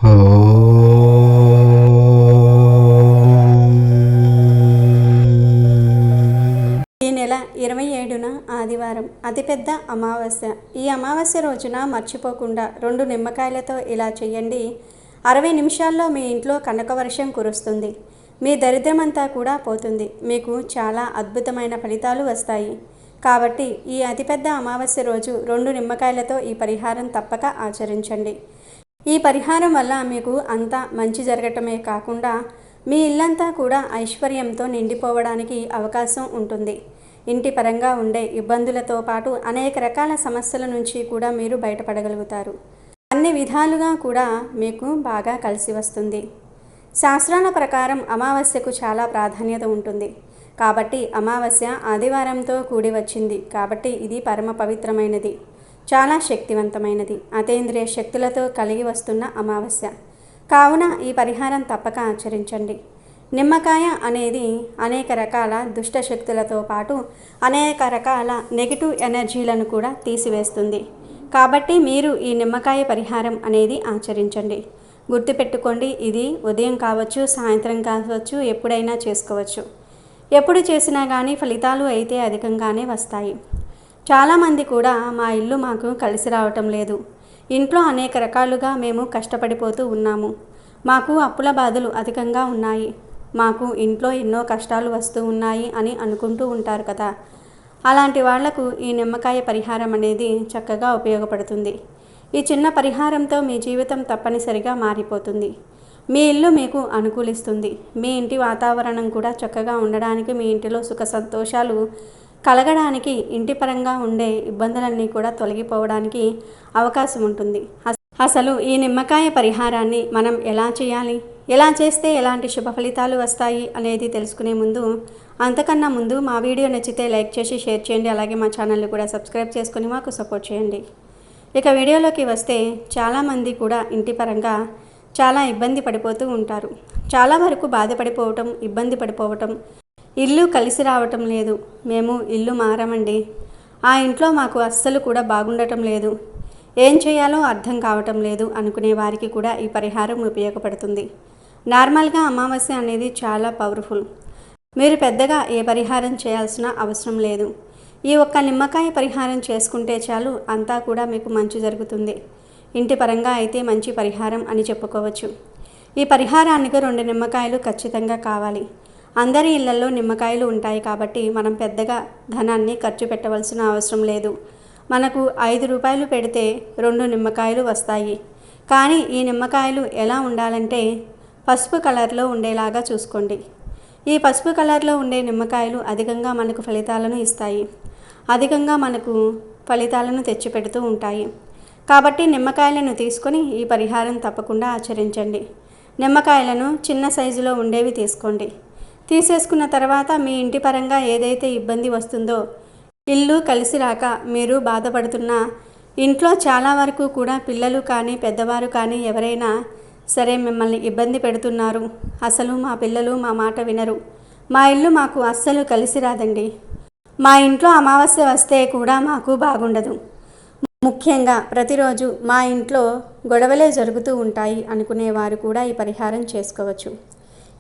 ఈ నెల 27న ఆదివారం అతిపెద్ద అమావాస్య. ఈ అమావాస్య రోజున మర్చిపోకుండా 2 నిమ్మకాయలతో ఇలా చేయండి. 60 నిమిషాల్లో మీ ఇంట్లో కనకవర్షం కురుస్తుంది. మీ దరిద్రమంతా కూడా పోతుంది. మీకు చాలా అద్భుతమైన ఫలితాలు వస్తాయి. కాబట్టి ఈ అతిపెద్ద అమావాస్య రోజు 2 నిమ్మకాయలతో ఈ పరిహారం తప్పక ఆచరించండి. ఈ పరిహారం వల్ల మీకు అంతా మంచి జరగటమే కాకుండా మీ ఇల్లంతా కూడా ఐశ్వర్యంతో నిండిపోవడానికి అవకాశం ఉంటుంది. ఇంటి పరంగా ఉండే ఇబ్బందులతో పాటు అనేక రకాల సమస్యల నుంచి కూడా మీరు బయటపడగలుగుతారు. అన్ని విధాలుగా కూడా మీకు బాగా కలిసి వస్తుంది. శాస్త్రాల ప్రకారం అమావాస్యకు చాలా ప్రాధాన్యత ఉంటుంది. కాబట్టి అమావాస్య ఆదివారంతో కూడి వచ్చింది కాబట్టి ఇది పరమ పవిత్రమైనది, చాలా శక్తివంతమైనది, అతీంద్రియ శక్తులతో కలిగి వస్తున్న అమావాస్య. కావున ఈ పరిహారం తప్పక ఆచరించండి. నిమ్మకాయ అనేది అనేక రకాల దుష్ట శక్తులతో పాటు అనేక రకాల నెగిటివ్ ఎనర్జీలను కూడా తీసివేస్తుంది. కాబట్టి మీరు ఈ నిమ్మకాయ పరిహారం అనేది ఆచరించండి. గుర్తుపెట్టుకోండి, ఇది ఉదయం కావచ్చు, సాయంత్రం కావచ్చు, ఎప్పుడైనా చేసుకోవచ్చు. ఎప్పుడు చేసినా కానీ ఫలితాలు అయితే అధికంగానే వస్తాయి. చాలామంది కూడా మా ఇల్లు మాకు కలిసి రావటం లేదు, ఇంట్లో అనేక రకాలుగా మేము కష్టపడిపోతూ ఉన్నాము, మాకు అప్పుల బాధలు అధికంగా ఉన్నాయి, మాకు ఇంట్లో ఎన్నో కష్టాలు వస్తూ ఉన్నాయి అని అనుకుంటూ ఉంటారు కదా. అలాంటి వాళ్లకు ఈ నిమ్మకాయ పరిహారం అనేది చక్కగా ఉపయోగపడుతుంది. ఈ చిన్న పరిహారంతో మీ జీవితం తప్పనిసరిగా మారిపోతుంది. మీ ఇల్లు మీకు అనుకూలిస్తుంది. మీ ఇంటి వాతావరణం కూడా చక్కగా ఉండడానికి, మీ ఇంటిలో సుఖ సంతోషాలు కలగడానికి, ఇంటి పరంగా ఉండే ఇబ్బందులన్నీ కూడా తొలగిపోవడానికి అవకాశం ఉంటుంది. అసలు ఈ నిమ్మకాయ పరిహారాన్ని మనం ఎలా చేయాలి, ఎలా చేస్తే ఎలాంటి శుభ ఫలితాలు వస్తాయి అనేది తెలుసుకునే ముందు, అంతకన్నా ముందు మా వీడియో నచ్చితే లైక్ చేసి షేర్ చేయండి. అలాగే మా ఛానల్ని కూడా సబ్స్క్రైబ్ చేసుకొని మాకు సపోర్ట్ చేయండి. ఇక వీడియోలోకి వస్తే, చాలామంది కూడా ఇంటి పరంగా చాలా ఇబ్బంది పడిపోతూ ఉంటారు. చాలా వరకు బాధపడిపోవటం, ఇబ్బంది పడిపోవటం, ఇల్లు కలిసి రావటం లేదు, మేము ఇల్లు మారామండి, ఆ ఇంట్లో మాకు అస్సలు కూడా బాగుండటం లేదు, ఏం చేయాలో అర్థం కావటం లేదు అనుకునే వారికి కూడా ఈ పరిహారం ఉపయోగపడుతుంది. నార్మల్గా అమావాస్య అనేది చాలా పవర్ఫుల్. మీరు పెద్దగా ఏ పరిహారం చేయాల్సిన అవసరం లేదు. ఈ ఒక్క నిమ్మకాయ పరిహారం చేసుకుంటే చాలు, అంతా కూడా మీకు మంచి జరుగుతుంది. ఇంటి పరంగా అయితే మంచి పరిహారం అని చెప్పుకోవచ్చు. ఈ పరిహారానికి 2 నిమ్మకాయలు ఖచ్చితంగా కావాలి. అందరి ఇళ్లలో నిమ్మకాయలు ఉంటాయి కాబట్టి మనం పెద్దగా ధనాన్ని ఖర్చు పెట్టవలసిన అవసరం లేదు. మనకు 5 రూపాయలు పెడితే 2 నిమ్మకాయలు వస్తాయి. కానీ ఈ నిమ్మకాయలు ఎలా ఉండాలంటే పసుపు కలర్లో ఉండేలాగా చూసుకోండి. ఈ పసుపు కలర్లో ఉండే నిమ్మకాయలు అధికంగా మనకు ఫలితాలను ఇస్తాయి, అధికంగా మనకు ఫలితాలను తెచ్చిపెడుతూ ఉంటాయి. కాబట్టి నిమ్మకాయలను తీసుకొని ఈ పరిహారం తప్పకుండా ఆచరించండి. నిమ్మకాయలను చిన్న సైజులో ఉండేవి తీసుకోండి. తీసేసుకున్న తర్వాత మీ ఇంటి పరంగా ఏదైతే ఇబ్బంది వస్తుందో, ఇల్లు కలిసి రాక మీరు బాధపడుతున్నా, ఇంట్లో చాలా వరకు కూడా పిల్లలు కానీ పెద్దవారు కానీ ఎవరైనా సరే మిమ్మల్ని ఇబ్బంది పెడుతున్నారు, అసలు మా పిల్లలు మా మాట వినరు, మా ఇల్లు మాకు అస్సలు కలిసి రాదండి, మా ఇంట్లో అమావాస్య వస్తే కూడా మాకు బాగుండదు, ముఖ్యంగా ప్రతిరోజు మా ఇంట్లో గొడవలే జరుగుతూ ఉంటాయి అనుకునేవారు కూడా ఈ పరిహారం చేసుకోవచ్చు.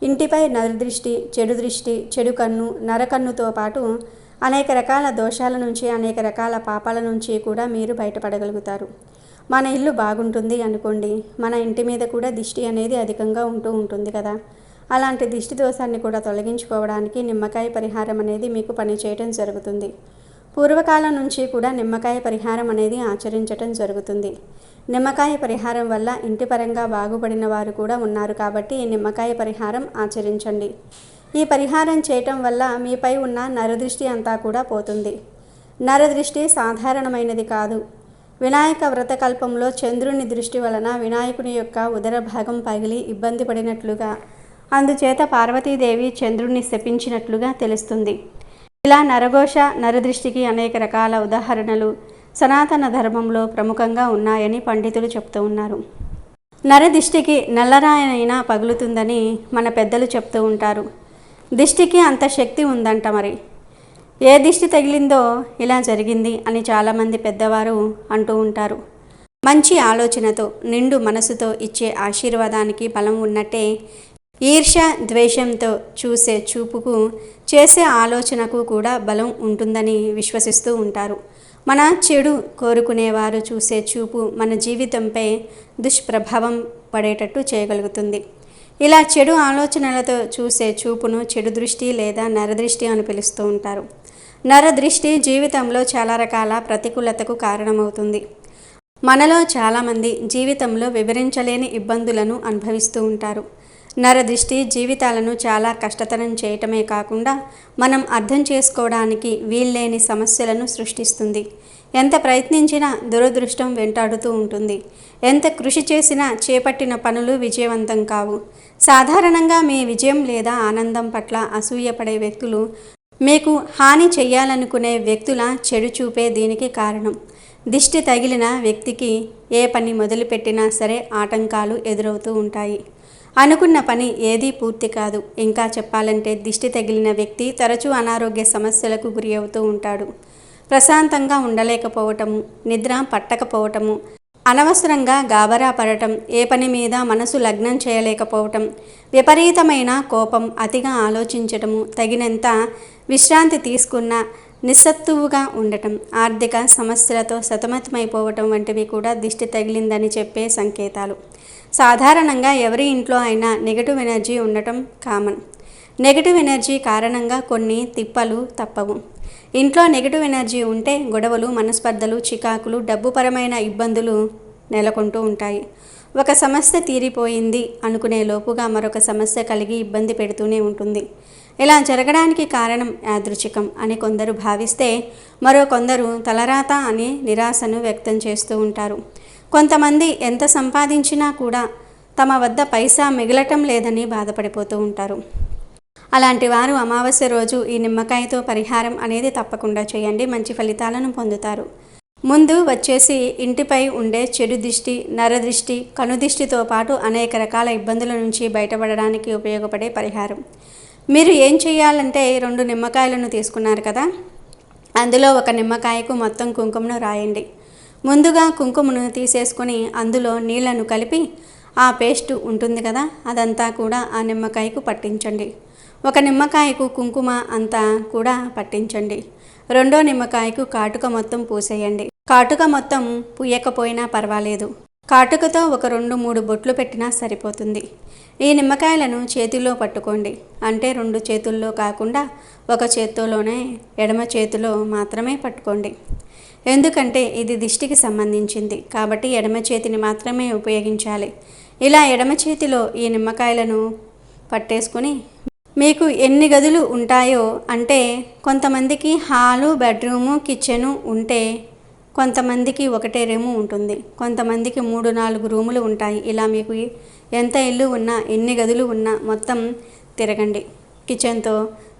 ఇంటిపై నరదృష్టి, చెడు దృష్టి, చెడు కన్ను, నరకన్నుతో పాటు అనేక రకాల దోషాల నుంచి, అనేక రకాల పాపాల నుంచి కూడా మీరు బయటపడగలుగుతారు. మన ఇల్లు బాగుంటుంది అనుకోండి, మన ఇంటి మీద కూడా దిష్టి అనేది అధికంగా ఉంటూ ఉంటుంది కదా. అలాంటి దిష్టి దోషాన్ని కూడా తొలగించుకోవడానికి నిమ్మకాయ పరిహారం అనేది మీకు పనిచేయటం జరుగుతుంది. పూర్వకాలం నుంచి కూడా నిమ్మకాయ పరిహారం అనేది ఆచరించటం జరుగుతుంది. నిమ్మకాయ పరిహారం వల్ల ఇంటి పరంగా బాగుపడిన వారు కూడా ఉన్నారు కాబట్టి ఈ నిమ్మకాయ పరిహారం ఆచరించండి. ఈ పరిహారం చేయటం వల్ల మీపై ఉన్న నరదృష్టి అంతా కూడా పోతుంది. నరదృష్టి సాధారణమైనది కాదు. వినాయక వ్రతకల్పంలో చంద్రుని దృష్టి వలన వినాయకుని యొక్క ఉదర భాగం పగిలి ఇబ్బంది పడినట్లుగా, అందుచేత పార్వతీదేవి చంద్రుణ్ణి శపించినట్లుగా తెలుస్తుంది. ఇలా నరఘోష, నరదృష్టికి అనేక రకాల ఉదాహరణలు సనాతన ధర్మంలో ప్రముఖంగా ఉన్నాయని పండితులు చెప్తూ ఉన్నారు. నరదిష్టికి నల్లరాయనైనా పగులుతుందని మన పెద్దలు చెప్తూ ఉంటారు. దిష్టికి అంత శక్తి ఉందంట. మరి ఏ దిష్టి తగిలిందో ఇలా జరిగింది అని చాలామంది పెద్దవారు అంటూ ఉంటారు. మంచి ఆలోచనతో నిండు మనసుతో ఇచ్చే ఆశీర్వాదానికి బలం ఉన్నట్టే ఈర్ష్య ద్వేషంతో చూసే చూపుకు చేసే ఆలోచనకు కూడా బలం ఉంటుందని విశ్వసిస్తూ ఉంటారు. మన చెడు కోరుకునేవారు చూసే చూపు మన జీవితంపై దుష్ప్రభావం పడేటట్టు చేయగలుగుతుంది. ఇలా చెడు ఆలోచనలతో చూసే చూపును చెడు దృష్టి లేదా నరదృష్టి అని పిలుస్తూ ఉంటారు. నరదృష్టి జీవితంలో చాలా రకాల ప్రతికూలతకు కారణమవుతుంది. మనలో చాలామంది జీవితంలో వివరించలేని ఇబ్బందులను అనుభవిస్తూ ఉంటారు. నరదృష్టి జీవితాలను చాలా కష్టతరం చేయటమే కాకుండా మనం అర్థం చేసుకోవడానికి వీల్లేని సమస్యలను సృష్టిస్తుంది. ఎంత ప్రయత్నించినా దురదృష్టం వెంటాడుతూ ఉంటుంది. ఎంత కృషి చేసినా చేపట్టిన పనులు విజయవంతం కావు. సాధారణంగా మీ విజయం లేదా ఆనందం పట్ల అసూయపడే వ్యక్తులు మీకు హాని చెయ్యాలనుకునే వ్యక్తుల చెడు చూపే దీనికి కారణం. దిష్టి తగిలిన వ్యక్తికి ఏ పని మొదలుపెట్టినా సరే ఆటంకాలు ఎదురవుతూ ఉంటాయి. అనుకున్న పని ఏదీ పూర్తి కాదు. ఇంకా చెప్పాలంటే దిష్టి తగిలిన వ్యక్తి తరచూ అనారోగ్య సమస్యలకు గురి అవుతూ ఉంటాడు. ప్రశాంతంగా ఉండలేకపోవటము, నిద్ర పట్టకపోవటము, అనవసరంగా గాబరా పడటం, ఏ పని మీద మనసు లగ్నం చేయలేకపోవటం, విపరీతమైన కోపం, అతిగా ఆలోచించటము, తగినంత విశ్రాంతి తీసుకున్న నిస్సత్తువుగా ఉండటం, ఆర్థిక సమస్యలతో సతమతమైపోవటం వంటివి కూడా దిష్టి తగిలిందని చెప్పే సంకేతాలు. సాధారణంగా ఎవరి ఇంట్లో అయినా నెగటివ్ ఎనర్జీ ఉండటం కామన్. నెగటివ్ ఎనర్జీ కారణంగా కొన్ని తిప్పలు తప్పవు. ఇంట్లో నెగటివ్ ఎనర్జీ ఉంటే గొడవలు, మనస్పర్ధలు, చికాకులు, డబ్బుపరమైన ఇబ్బందులు నెలకొంటూ ఉంటాయి. ఒక సమస్య తీరిపోయింది అనుకునే లోపుగా మరొక సమస్య కలిగి ఇబ్బంది పెడుతూనే ఉంటుంది. ఇలా జరగడానికి కారణం యాదృచ్ఛికం అని కొందరు భావిస్తే, మరో కొందరు తలరాత అని నిరాశను వ్యక్తం చేస్తూ ఉంటారు. కొంతమంది ఎంత సంపాదించినా కూడా తమ వద్ద పైసా మిగలటం లేదని బాధపడిపోతూ ఉంటారు. అలాంటి వారు అమావాస్య రోజు ఈ నిమ్మకాయతో పరిహారం అనేది తప్పకుండా చేయండి. మంచి ఫలితాలను పొందుతారు. ముందు వచ్చేసి ఇంటిపై ఉండే చెడు దిష్టి, నరదృష్టి, కనుదిష్టితో పాటు అనేక రకాల ఇబ్బందుల నుంచి బయటపడడానికి ఉపయోగపడే పరిహారం. మీరు ఏం చేయాలంటే 2 నిమ్మకాయలను తీసుకున్నారు కదా, అందులో ఒక నిమ్మకాయకు మొత్తం కుంకుమను రాయండి. ముందుగా కుంకుమను తీసేసుకొని అందులో నీళ్లను కలిపి ఆ పేస్ట్ ఉంటుంది కదా, అదంతా కూడా ఆ నిమ్మకాయకు పట్టించండి. ఒక నిమ్మకాయకు కుంకుమ అంతా కూడా పట్టించండి. రెండో నిమ్మకాయకు కాటుక మొత్తం పూసేయండి. కాటుక మొత్తం పూయకపోయినా పర్వాలేదు. కాటుకతో ఒక 2-3 బొట్లు పెట్టినా సరిపోతుంది. ఈ నిమ్మకాయలను చేతిలో పట్టుకోండి. అంటే 2 చేతుల్లో కాకుండా ఒక చేత్తోనే, ఎడమ చేతిలో మాత్రమే పట్టుకోండి. ఎందుకంటే ఇది దిష్టికి సంబంధించింది కాబట్టి ఎడమ చేతిని మాత్రమే ఉపయోగించాలి. ఇలా ఎడమ చేతిలో ఈ నిమ్మకాయలను పట్టేసుకొని మీకు ఎన్ని గదులు ఉంటాయో, అంటే కొంతమందికి హాలు, బెడ్రూము, కిచెను ఉంటే కొంతమందికి ఒకటే రూము ఉంటుంది, కొంతమందికి 3-4 రూములు ఉంటాయి. ఇలా మీకు ఎంత ఇల్లు ఉన్నా, ఎన్ని గదులు ఉన్నా మొత్తం తిరగండి. కిచెన్తో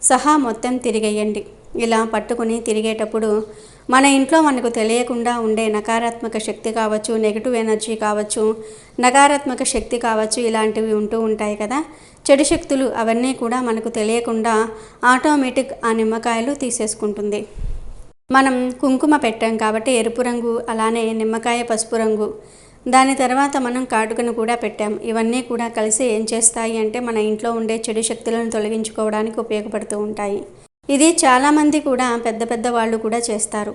సహా మొత్తం తిరిగేయండి. ఇలా పట్టుకుని తిరిగేటప్పుడు మన ఇంట్లో మనకు తెలియకుండా ఉండే నకారాత్మక శక్తి కావచ్చు, నెగిటివ్ ఎనర్జీ కావచ్చు, నకారాత్మక శక్తి కావచ్చు, ఇలాంటివి ఉంటూ ఉంటాయి కదా, చెడు శక్తులు, అవన్నీ కూడా మనకు తెలియకుండా ఆటోమేటిక్ ఆ నిమ్మకాయలు తీసేసుకుంటుంది. మనం కుంకుమ పెట్టాం కాబట్టి ఎరుపు రంగు, అలానే నిమ్మకాయ పసుపు రంగు, దాని తర్వాత మనం కాటుకను కూడా పెట్టాం. ఇవన్నీ కూడా కలిసి ఏం చేస్తాయి అంటే మన ఇంట్లో ఉండే చెడు శక్తులను తొలగించుకోవడానికి ఉపయోగపడుతూ ఉంటాయి. ఇది చాలామంది కూడా పెద్ద వాళ్ళు కూడా చేస్తారు.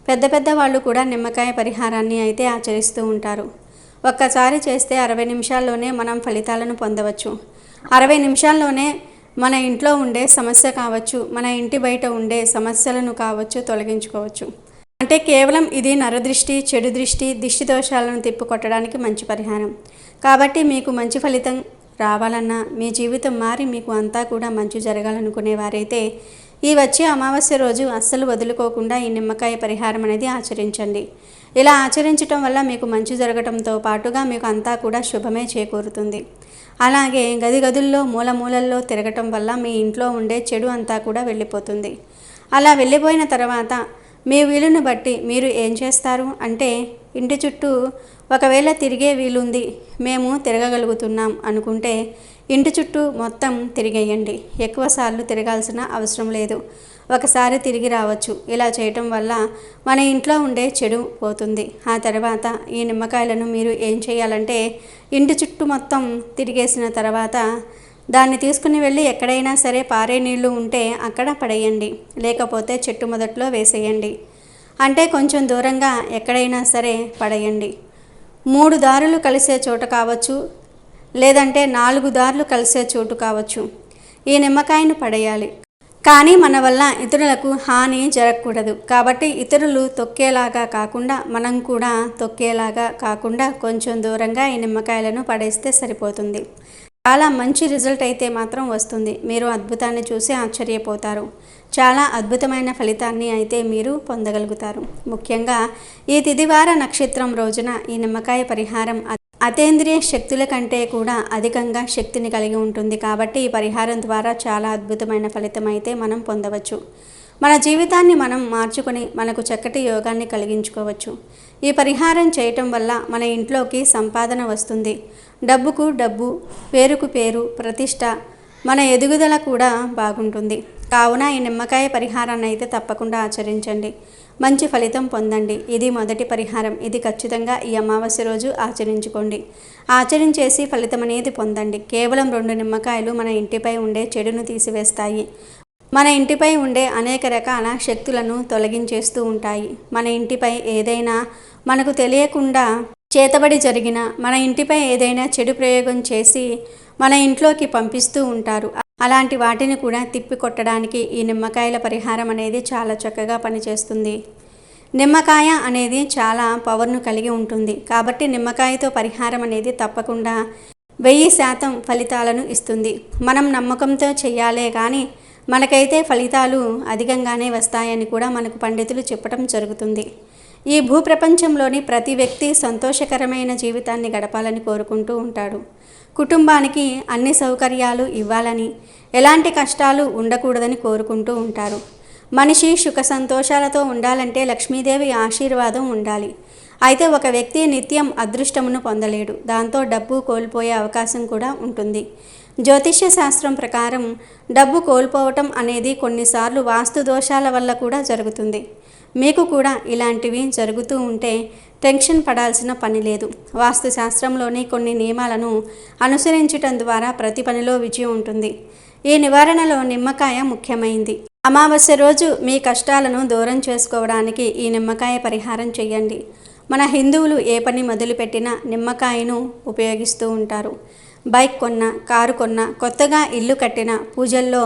పెద్ద వాళ్ళు కూడా నిమ్మకాయ పరిహారాన్ని అయితే ఆచరిస్తూ ఉంటారు. ఒక్కసారి చేస్తే 60 నిమిషాల్లోనే మనం ఫలితాలను పొందవచ్చు. 60 నిమిషాల్లోనే మన ఇంట్లో ఉండే సమస్య కావచ్చు, మన ఇంటి బయట ఉండే సమస్యలను కావచ్చు తొలగించుకోవచ్చు. అంటే కేవలం ఇది నరదృష్టి, చెడు దృష్టి, దిష్టి దోషాలను తిప్పుకొట్టడానికి మంచి పరిహారం. కాబట్టి మీకు మంచి ఫలితం రావాలన్నా, మీ జీవితం మారి మీకు అంతా కూడా మంచి జరగాలనుకునేవారైతే ఈ వచ్చే అమావాస్య రోజు అస్సలు వదులుకోకుండా ఈ నిమ్మకాయ పరిహారం అనేది ఆచరించండి. ఇలా ఆచరించటం వల్ల మీకు మంచి జరగటంతో పాటుగా మీకు అంతా కూడా శుభమే చేకూరుతుంది. అలాగే గదుల్లో మూలల్లో తిరగటం వల్ల మీ ఇంట్లో ఉండే చెడు అంతా కూడా వెళ్ళిపోతుంది. అలా వెళ్ళిపోయిన తర్వాత మీ వీలును బట్టి మీరు ఏం చేస్తారు అంటే, ఇంటి చుట్టూ ఒకవేళ తిరిగే వీలుంది, మేము తిరగగలుగుతున్నాం అనుకుంటే ఇంటి చుట్టూ మొత్తం తిరిగేయండి. ఎక్కువ సార్లు తిరగాల్సిన అవసరం లేదు. ఒకసారి తిరిగి రావచ్చు. ఇలా చేయటం వల్ల మన ఇంట్లో ఉండే చెడు పోతుంది. ఆ తర్వాత ఈ నిమ్మకాయలను మీరు ఏం చేయాలంటే ఇంటి చుట్టూ మొత్తం తిరిగేసిన తర్వాత దాన్ని తీసుకుని వెళ్ళి ఎక్కడైనా సరే పారే నీళ్లు ఉంటే అక్కడ పడేయండి, లేకపోతే చెట్టు మొదట్లో వేసేయండి. అంటే కొంచెం దూరంగా ఎక్కడైనా సరే పడేయండి. 3 దారులు కలిసే చోట కావచ్చు, లేదంటే 4 దారులు కలిసే చోటు కావచ్చు. ఈ నిమ్మకాయను పడేయాలి. కానీ మన వల్ల ఇతరులకు హాని జరగకూడదు. కాబట్టి ఇతరులు తొక్కేలాగా కాకుండా, మనం కూడా తొక్కేలాగా కాకుండా కొంచెం దూరంగా ఈ నిమ్మకాయలను పడేస్తే సరిపోతుంది. చాలా మంచి రిజల్ట్ అయితే మాత్రం వస్తుంది. మీరు అద్భుతాన్ని చూసి ఆశ్చర్యపోతారు. చాలా అద్భుతమైన ఫలితాన్ని అయితే మీరు పొందగలుగుతారు. ముఖ్యంగా ఈ తిదివార నక్షత్రం రోజున ఈ నిమ్మకాయ పరిహారం అతీంద్రియ శక్తుల కంటే కూడా అధికంగా శక్తిని కలిగి ఉంటుంది. కాబట్టి ఈ పరిహారం ద్వారా చాలా అద్భుతమైన ఫలితం అయితే మనం పొందవచ్చు. మన జీవితాన్ని మనం మార్చుకొని మనకు చక్కటి యోగాన్ని కలిగించుకోవచ్చు. ఈ పరిహారం చేయటం వల్ల మన ఇంట్లోకి సంపాదన వస్తుంది. డబ్బుకు డబ్బు, పేరుకు పేరు, ప్రతిష్ట, మన ఎదుగుదల కూడా బాగుంటుంది. కావున ఈ నిమ్మకాయ పరిహారాన్ని అయితే తప్పకుండా ఆచరించండి. మంచి ఫలితం పొందండి. ఇది మొదటి పరిహారం. ఇది ఖచ్చితంగా ఈ అమావాస్య రోజు ఆచరించుకోండి. ఆచరించేసి ఫలితం అనేది పొందండి. కేవలం 2 నిమ్మకాయలు మన ఇంటిపై ఉండే చెడును తీసివేస్తాయి. మన ఇంటిపై ఉండే అనేక రకాల శక్తులను తొలగించేస్తూ ఉంటాయి. మన ఇంటిపై ఏదైనా మనకు తెలియకుండా చేతబడి జరిగిన, మన ఇంటిపై ఏదైనా చెడు ప్రయోగం చేసి మన ఇంట్లోకి పంపిస్తూ ఉంటారు. అలాంటి వాటిని కూడా తిప్పికొట్టడానికి ఈ నిమ్మకాయల పరిహారం అనేది చాలా చక్కగా పనిచేస్తుంది. నిమ్మకాయ అనేది చాలా పవర్ను కలిగి ఉంటుంది. కాబట్టి నిమ్మకాయతో పరిహారం అనేది తప్పకుండా 1000% ఫలితాలను ఇస్తుంది. మనం నమ్మకంతో చెయ్యాలే కానీ మనకైతే ఫలితాలు అధికంగానే వస్తాయని కూడా మనకు పండితులు చెప్పడం జరుగుతుంది. ఈ భూప్రపంచంలోని ప్రతి వ్యక్తి సంతోషకరమైన జీవితాన్ని గడపాలని కోరుకుంటూ ఉంటాడు. కుటుంబానికి అన్ని సౌకర్యాలు ఇవ్వాలని, ఎలాంటి కష్టాలు ఉండకూడదని కోరుకుంటూ ఉంటారు. మనిషి సుఖ సంతోషాలతో ఉండాలంటే లక్ష్మీదేవి ఆశీర్వాదం ఉండాలి. అయితే ఒక వ్యక్తి నిత్యం అదృష్టమును పొందలేడు. దాంతో డబ్బు కోల్పోయే అవకాశం కూడా ఉంటుంది. జ్యోతిష్య శాస్త్రం ప్రకారం డబ్బు కోల్పోవటం అనేది కొన్నిసార్లు వాస్తు దోషాల వల్ల కూడా జరుగుతుంది. మీకు కూడా ఇలాంటివి జరుగుతూ ఉంటే టెన్షన్ పడాల్సిన పని లేదు. వాస్తు శాస్త్రంలోని కొన్ని నియమాలను అనుసరించటం ద్వారా ప్రతి పనిలో విజయం ఉంటుంది. ఈ నివారణలో నిమ్మకాయ ముఖ్యమైంది. అమావాస్య రోజు మీ కష్టాలను దూరం చేసుకోవడానికి ఈ నిమ్మకాయ పరిహారం చేయండి. మన హిందువులు ఏ పని మొదలుపెట్టినా నిమ్మకాయను ఉపయోగిస్తూ ఉంటారు. బైక్ కొన్నా, కారు కొన్నా, కొత్తగా ఇల్లు కట్టినా పూజల్లో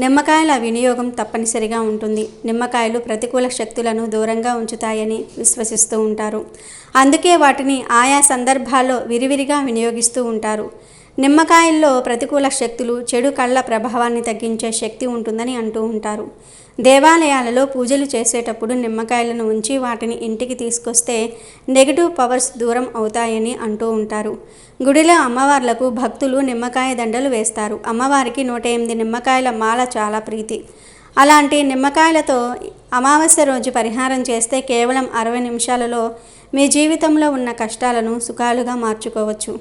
నిమ్మకాయల వినియోగం తప్పనిసరిగా ఉంటుంది. నిమ్మకాయలు ప్రతికూల శక్తులను దూరంగా ఉంచుతాయని విశ్వసిస్తూ ఉంటారు. అందుకే వాటిని ఆయా సందర్భాల్లో విరివిరిగా వినియోగిస్తూ ఉంటారు. నిమ్మకాయల్లో ప్రతికూల శక్తులు, చెడు కళ్ళ ప్రభావాన్ని తగ్గించే శక్తి ఉంటుందని అంటూ ఉంటారు. దేవాలయాలలో పూజలు చేసేటప్పుడు నిమ్మకాయలను ఉంచి వాటిని ఇంటికి తీసుకొస్తే నెగిటివ్ పవర్స్ దూరం అవుతాయని అంటూ ఉంటారు. గుడిలో అమ్మవార్లకు భక్తులు నిమ్మకాయ దండలు వేస్తారు. అమ్మవారికి 108 నిమ్మకాయల మాల చాలా ప్రీతి. అలాంటి నిమ్మకాయలతో అమావాస్య రోజు పరిహారం చేస్తే కేవలం 60 నిమిషాలలో మీ జీవితంలో ఉన్న కష్టాలను సుఖాలుగా మార్చుకోవచ్చు.